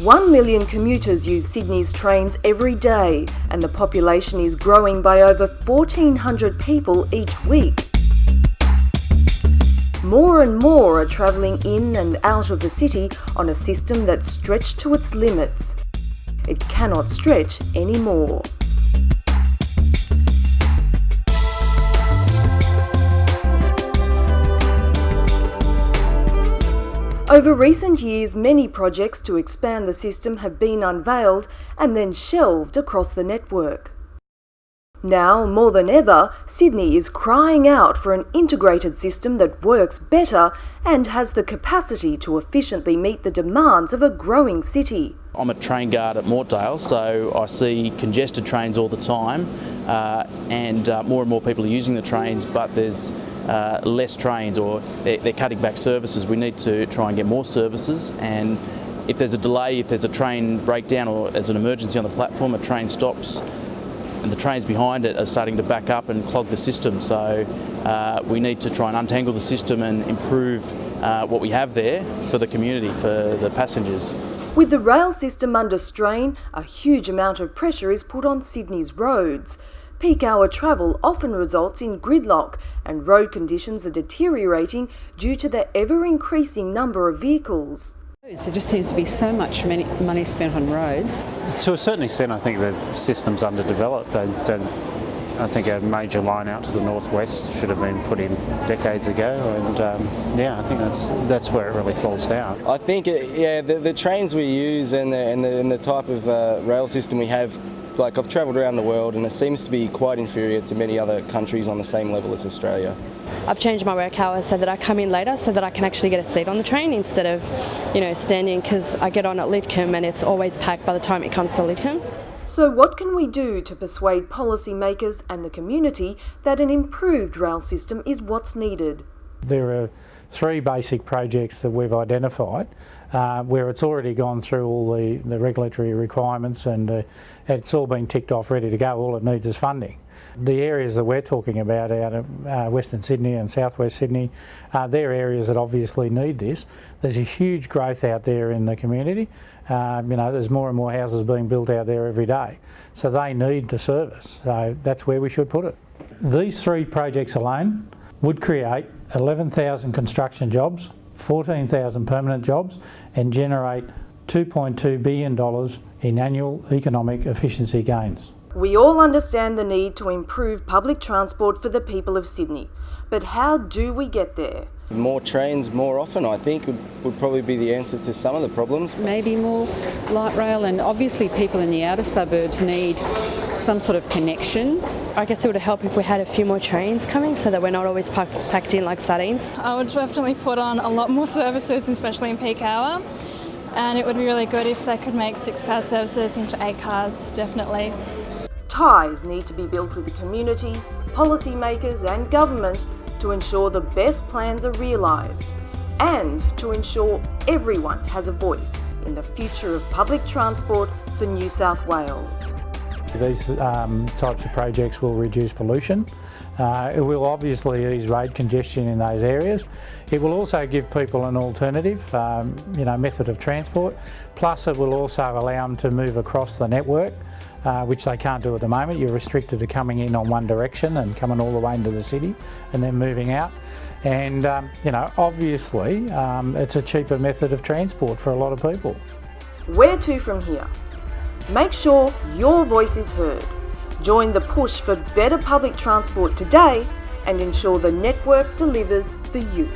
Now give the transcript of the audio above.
1 million commuters use Sydney's trains every day, and the population is growing by over 1,400 people each week. More and more are travelling in and out of the city on a system that's stretched to its limits. It cannot stretch anymore. Over recent years, many projects to expand the system have been unveiled and then shelved across the network. Now, more than ever, Sydney is crying out for an integrated system that works better and has the capacity to efficiently meet the demands of a growing city. I'm a train guard at Mortdale, so I see congested trains all the time, and more people are using the trains, but there's less trains, or they're cutting back services. We need to try and get more services, and if there's a delay, if there's a train breakdown or there's an emergency on the platform, a train stops and the trains behind it are starting to back up and clog the system. So we need to try and untangle the system and improve what we have there for the community, for the passengers. With the rail system under strain, a huge amount of pressure is put on Sydney's roads. Peak hour travel often results in gridlock, and road conditions are deteriorating due to the ever-increasing number of vehicles. There just seems to be so much money spent on roads. To a certain extent, I think the system's underdeveloped. I think a major line out to the northwest should have been put in decades ago, and I think that's where it really falls down. I think the trains we use and the type of rail system we have, like I've travelled around the world, and it seems to be quite inferior to many other countries on the same level as Australia. I've changed my work hours so that I come in later so that I can actually get a seat on the train instead of, standing, because I get on at Lidcombe and it's always packed by the time it comes to Lidcombe. So what can we do to persuade policymakers and the community that an improved rail system is what's needed? There are 3 basic projects that we've identified where it's already gone through all the regulatory requirements, and it's all been ticked off, ready to go. All it needs is funding. The areas that we're talking about out of Western Sydney and Southwest Sydney, they're areas that obviously need this. There's a huge growth out there in the community. There's more and more houses being built out there every day. So they need the service. So that's where we should put it. These 3 projects alone would create 11,000 construction jobs, 14,000 permanent jobs, and generate $2.2 billion in annual economic efficiency gains. We all understand the need to improve public transport for the people of Sydney, but how do we get there? More trains more often, I think, would probably be the answer to some of the problems. Maybe more light rail, and obviously people in the outer suburbs need some sort of connection. I guess it would help if we had a few more trains coming so that we're not always packed in like sardines. I would definitely put on a lot more services, especially in peak hour, and it would be really good if they could make 6-car services into 8 cars, definitely. Ties need to be built with the community, policymakers and government to ensure the best plans are realised, and to ensure everyone has a voice in the future of public transport for New South Wales. These types of projects will reduce pollution. It will obviously ease road congestion in those areas. It will also give people an alternative method of transport, plus it will also allow them to move across the network, which they can't do at the moment. You're restricted to coming in on one direction and coming all the way into the city and then moving out. And obviously it's a cheaper method of transport for a lot of people. Where to from here? Make sure your voice is heard. Join the push for better public transport today and ensure the network delivers for you.